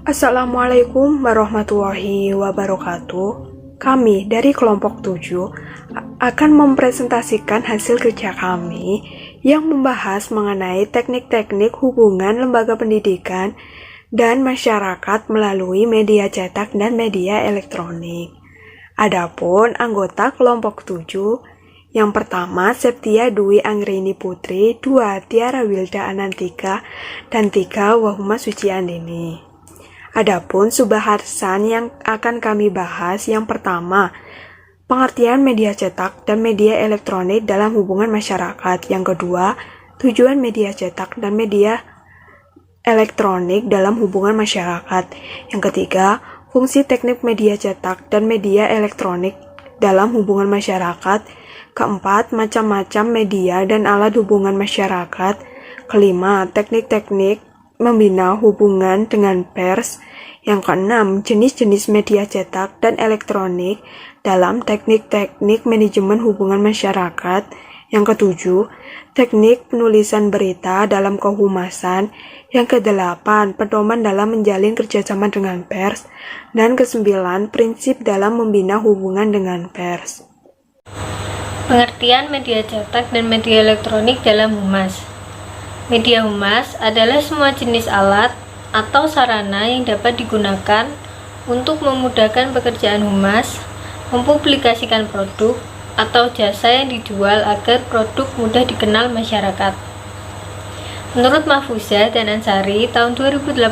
Assalamualaikum warahmatullahi wabarakatuh. Kami dari kelompok 7 akan mempresentasikan hasil kerja kami yang membahas mengenai teknik-teknik hubungan lembaga pendidikan dan masyarakat melalui media cetak dan media elektronik. Adapun anggota kelompok 7, yang pertama Septia Dwi Angrini Putri, 2 Tiara Wilda Anantika, dan 3 Wahuma Suci Andini. Adapun subbahasan yang akan kami bahas yang pertama, pengertian media cetak dan media elektronik dalam hubungan masyarakat. Yang kedua, tujuan media cetak dan media elektronik dalam hubungan masyarakat. Yang ketiga, fungsi teknik media cetak dan media elektronik dalam hubungan masyarakat. Keempat, macam-macam media dan alat hubungan masyarakat. Kelima, teknik-teknik membina hubungan dengan pers. Yang keenam, jenis-jenis media cetak dan elektronik dalam teknik-teknik manajemen hubungan masyarakat. Yang ketujuh, teknik penulisan berita dalam kehumasan. Yang kedelapan, pedoman dalam menjalin kerjasama dengan pers. Dan kesembilan, prinsip dalam membina hubungan dengan pers. Pengertian media cetak dan media elektronik dalam humas. Media humas adalah semua jenis alat atau sarana yang dapat digunakan untuk memudahkan pekerjaan humas, mempublikasikan produk atau jasa yang dijual agar produk mudah dikenal masyarakat. Menurut Mahfuzah dan Ansari tahun 2018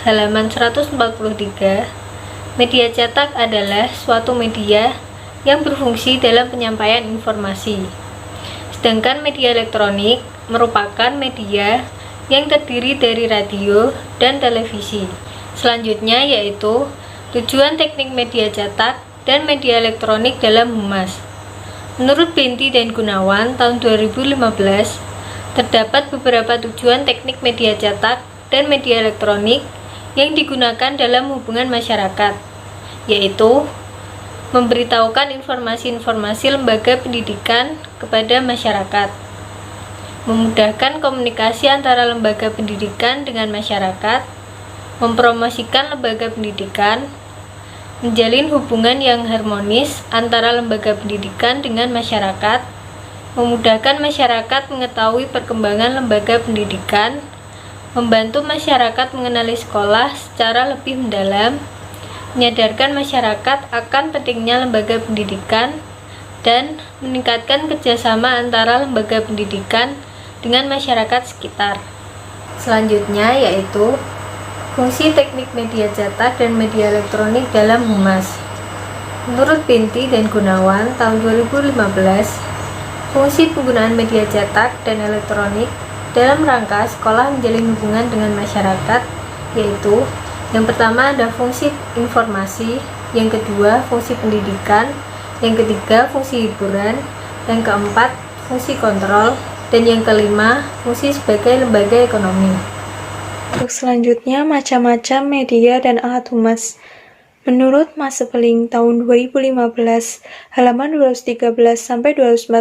halaman 143, media cetak adalah suatu media yang berfungsi dalam penyampaian informasi. Sedangkan media elektronik merupakan media yang terdiri dari radio dan televisi. Selanjutnya yaitu tujuan teknik media cetak dan media elektronik dalam humas. Menurut Benti dan Gunawan tahun 2015, terdapat beberapa tujuan teknik media cetak dan media elektronik yang digunakan dalam hubungan masyarakat, yaitu memberitahukan informasi-informasi lembaga pendidikan kepada masyarakat, memudahkan komunikasi antara lembaga pendidikan dengan masyarakat, mempromosikan lembaga pendidikan, menjalin hubungan yang harmonis antara lembaga pendidikan dengan masyarakat, memudahkan masyarakat mengetahui perkembangan lembaga pendidikan, membantu masyarakat mengenali sekolah secara lebih mendalam, menyadarkan masyarakat akan pentingnya lembaga pendidikan, dan meningkatkan kerjasama antara lembaga pendidikan dengan masyarakat sekitar. Selanjutnya yaitu fungsi teknik media cetak dan media elektronik dalam humas. Menurut Binti dan Gunawan tahun 2015, fungsi penggunaan media cetak dan elektronik dalam rangka sekolah menjalin hubungan dengan masyarakat yaitu: yang pertama ada fungsi informasi, yang kedua fungsi pendidikan, yang ketiga fungsi hiburan, yang keempat fungsi kontrol, dan yang kelima fungsi sebagai lembaga ekonomi. Untuk selanjutnya, macam-macam media dan alat humas. Menurut Mas Sepeling tahun 2015, halaman 213-214,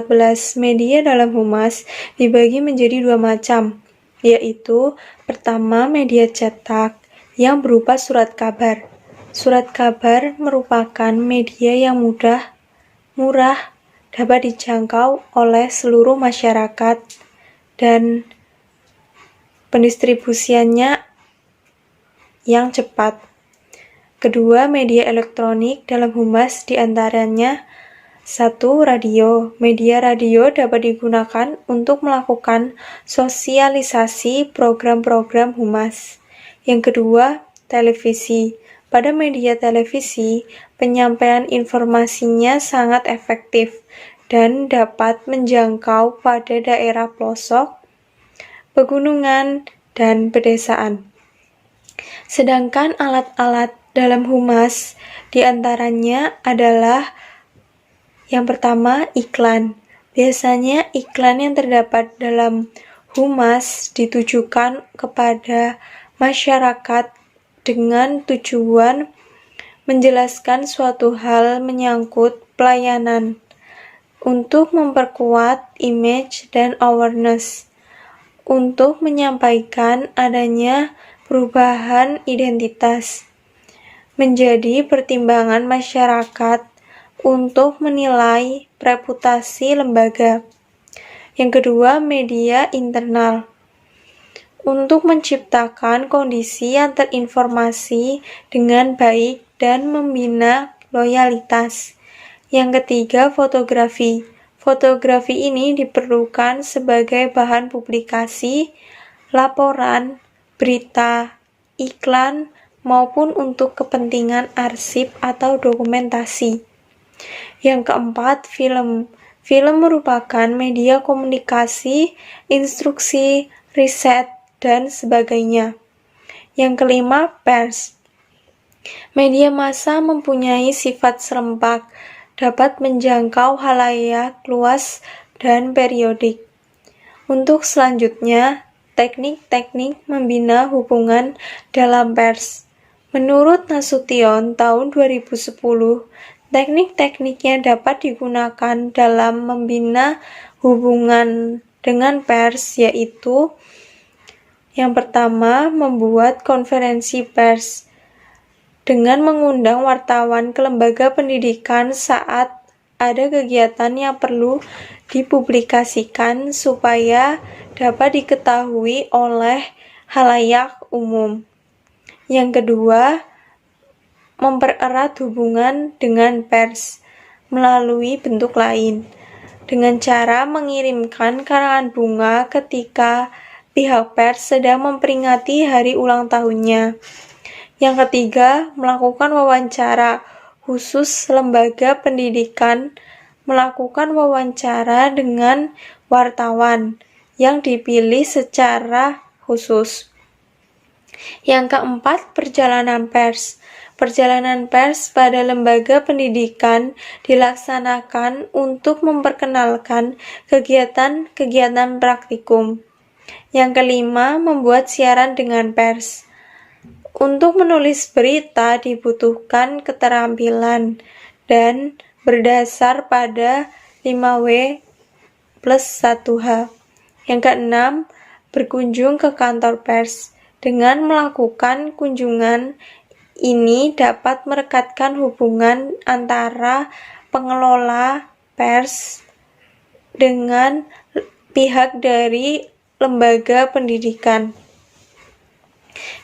media dalam humas dibagi menjadi 2 macam, yaitu pertama media cetak yang berupa surat kabar. Surat kabar merupakan media yang murah, dapat dijangkau oleh seluruh masyarakat, dan pendistribusiannya yang cepat. Kedua, media elektronik dalam humas diantaranya: 1. Radio. Media radio dapat digunakan untuk melakukan sosialisasi program-program humas. Yang kedua, televisi. Pada media televisi, penyampaian informasinya sangat efektif dan dapat menjangkau pada daerah pelosok, pegunungan, dan pedesaan. Sedangkan alat-alat dalam humas diantaranya adalah yang pertama, iklan. Biasanya iklan yang terdapat dalam humas ditujukan kepada masyarakat dengan tujuan menjelaskan suatu hal menyangkut pelayanan untuk memperkuat image dan awareness, untuk menyampaikan adanya perubahan identitas menjadi pertimbangan masyarakat untuk menilai reputasi lembaga. Yang kedua, media internal untuk menciptakan kondisi yang terinformasi dengan baik dan membina loyalitas. Yang ketiga, fotografi. Fotografi ini diperlukan sebagai bahan publikasi, laporan, berita, iklan, maupun untuk kepentingan arsip atau dokumentasi. Yang keempat, film. Film merupakan media komunikasi, instruksi, riset, dan sebagainya. Yang kelima, pers. Media massa mempunyai sifat serempak, dapat menjangkau halayak luas dan periodik. Untuk selanjutnya, teknik-teknik membina hubungan dalam pers. Menurut Nasution tahun 2010, teknik-tekniknya dapat digunakan dalam membina hubungan dengan pers, yaitu yang pertama, membuat konferensi pers dengan mengundang wartawan ke lembaga pendidikan saat ada kegiatan yang perlu dipublikasikan supaya dapat diketahui oleh halayak umum. Yang kedua, mempererat hubungan dengan pers melalui bentuk lain, dengan cara mengirimkan karangan bunga ketika pihak pers sedang memperingati hari ulang tahunnya. Yang ketiga, melakukan wawancara khusus. Lembaga pendidikan melakukan wawancara dengan wartawan yang dipilih secara khusus. Yang keempat, perjalanan pers. Perjalanan pers pada lembaga pendidikan dilaksanakan untuk memperkenalkan kegiatan-kegiatan praktikum. Yang kelima, membuat siaran dengan pers. Untuk menulis berita dibutuhkan keterampilan dan berdasar pada 5W+1H. Yang keenam, berkunjung ke kantor pers. Dengan melakukan kunjungan ini dapat merekatkan hubungan antara pengelola pers dengan pihak dari lembaga pendidikan.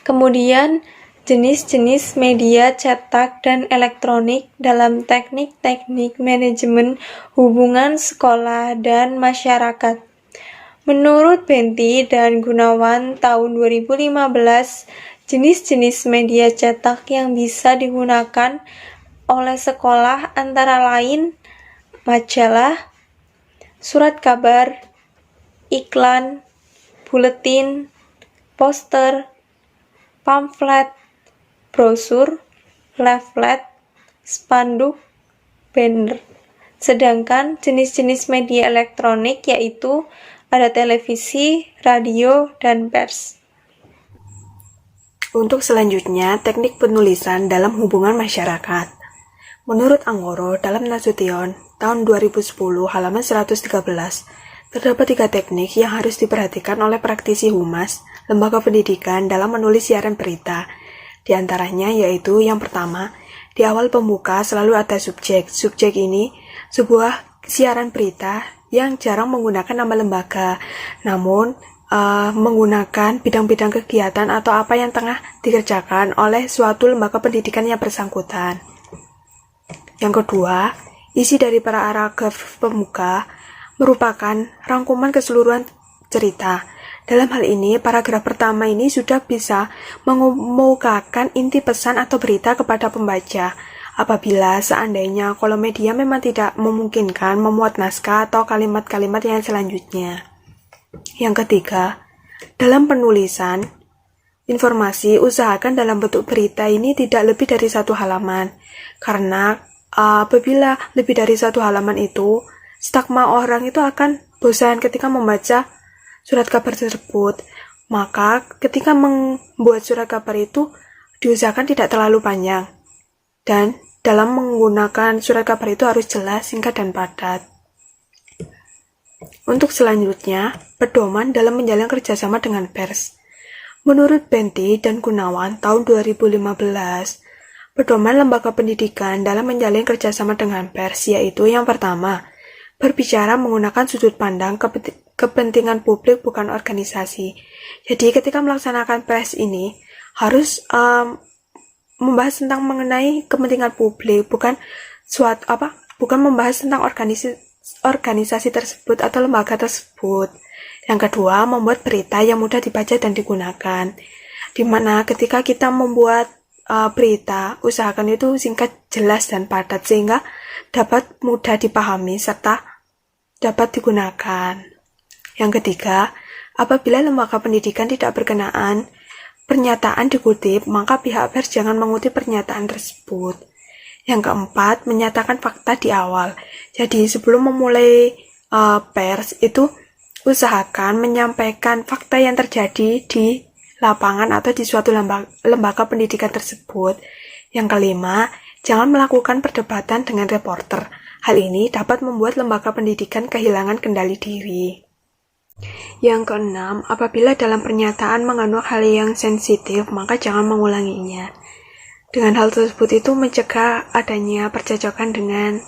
Kemudian, jenis-jenis media cetak dan elektronik dalam teknik-teknik manajemen hubungan sekolah dan masyarakat. Menurut Benti dan Gunawan tahun 2015, jenis-jenis media cetak yang bisa digunakan oleh sekolah antara lain majalah, surat kabar, iklan, buletin, poster, pamflet, brosur, leaflet, spanduk, banner. Sedangkan jenis-jenis media elektronik yaitu ada televisi, radio, dan pers. Untuk selanjutnya, teknik penulisan dalam hubungan masyarakat. Menurut Anggoro dalam Nasution tahun 2010 halaman 113, terdapat 3 teknik yang harus diperhatikan oleh praktisi humas, lembaga pendidikan dalam menulis siaran berita. Di antaranya yaitu yang pertama, di awal pembuka selalu ada subjek. Subjek ini sebuah siaran berita yang jarang menggunakan nama lembaga, namun menggunakan bidang-bidang kegiatan atau apa yang tengah dikerjakan oleh suatu lembaga pendidikan yang bersangkutan. Yang kedua, isi dari paragraf pembuka merupakan rangkuman keseluruhan cerita. Dalam hal ini, paragraf pertama ini sudah bisa mengemukakan inti pesan atau berita kepada pembaca. Apabila seandainya kolom media memang tidak memungkinkan memuat naskah atau kalimat-kalimat yang selanjutnya. Yang ketiga, dalam penulisan informasi usahakan dalam bentuk berita ini tidak lebih dari 1 halaman. Karena apabila lebih dari 1 halaman itu, stigma orang itu akan bosan ketika membaca surat kabar tersebut. Maka ketika membuat surat kabar itu diusahakan tidak terlalu panjang. Dan dalam menggunakan surat kabar itu harus jelas, singkat, dan padat. Untuk selanjutnya, pedoman dalam menjalin kerjasama dengan pers. Menurut Benti dan Gunawan tahun 2015, pedoman lembaga pendidikan dalam menjalin kerjasama dengan pers yaitu yang pertama, berbicara menggunakan sudut pandang kepentingan publik bukan organisasi. Jadi ketika melaksanakan pers ini harus membahas tentang mengenai kepentingan publik, bukan membahas tentang organisasi tersebut atau lembaga tersebut. Yang kedua, membuat berita yang mudah dibaca dan digunakan. Di mana ketika kita membuat berita, usahakan itu singkat, jelas, dan padat sehingga dapat mudah dipahami serta dapat digunakan. Yang ketiga, apabila lembaga pendidikan tidak berkenaan pernyataan dikutip, maka pihak pers jangan mengutip pernyataan tersebut. Yang keempat, menyatakan fakta di awal. Jadi sebelum memulai pers itu usahakan menyampaikan fakta yang terjadi di lapangan atau di suatu lembaga pendidikan tersebut. Yang kelima, jangan melakukan perdebatan dengan reporter. Hal ini dapat membuat lembaga pendidikan kehilangan kendali diri. Yang keenam, apabila dalam pernyataan mengandung hal yang sensitif, maka jangan mengulanginya. Dengan hal tersebut itu mencegah adanya percekcokan dengan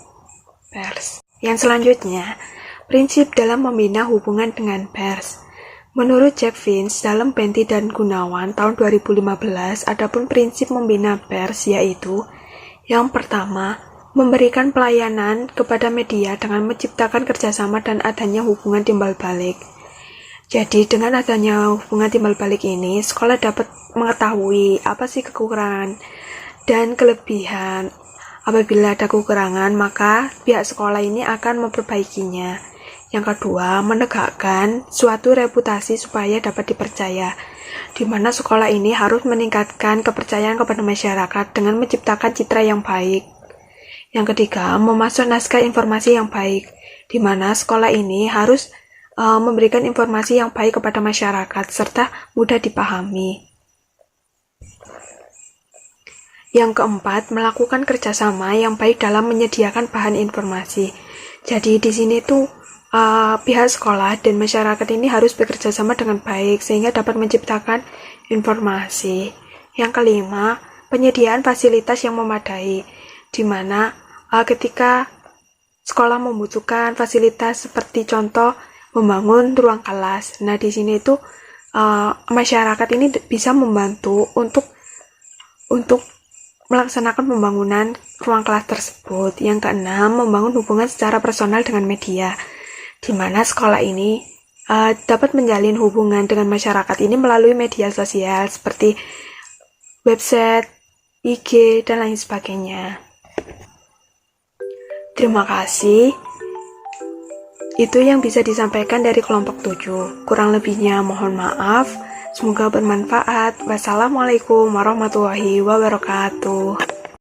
pers. Yang selanjutnya, prinsip dalam membina hubungan dengan pers. Menurut Jack Vince dalam Benti dan Gunawan tahun 2015, adapun prinsip membina pers yaitu yang pertama, memberikan pelayanan kepada media dengan menciptakan kerjasama dan adanya hubungan timbal balik. Jadi dengan adanya hubungan timbal balik ini, sekolah dapat mengetahui apa sih kekurangan dan kelebihan. Apabila ada kekurangan, maka pihak sekolah ini akan memperbaikinya. Yang kedua, menegakkan suatu reputasi supaya dapat dipercaya, di mana sekolah ini harus meningkatkan kepercayaan kepada masyarakat dengan menciptakan citra yang baik. Yang ketiga, memasuk naskah informasi yang baik, di mana sekolah ini harus memberikan informasi yang baik kepada masyarakat serta mudah dipahami. Yang keempat, melakukan kerjasama yang baik dalam menyediakan bahan informasi. Jadi di sini tuh pihak sekolah dan masyarakat ini harus bekerja sama dengan baik sehingga dapat menciptakan informasi. Yang kelima, penyediaan fasilitas yang memadai, di mana ketika sekolah membutuhkan fasilitas seperti contoh membangun ruang kelas. Nah, di sini itu masyarakat ini bisa membantu untuk melaksanakan pembangunan ruang kelas tersebut. Yang keenam, membangun hubungan secara personal dengan media, di mana sekolah ini dapat menjalin hubungan dengan masyarakat ini melalui media sosial seperti website, IG, dan lain sebagainya. Terima kasih. Itu yang bisa disampaikan dari kelompok 7. Kurang lebihnya mohon maaf. Semoga bermanfaat. Wassalamualaikum warahmatullahi wabarakatuh.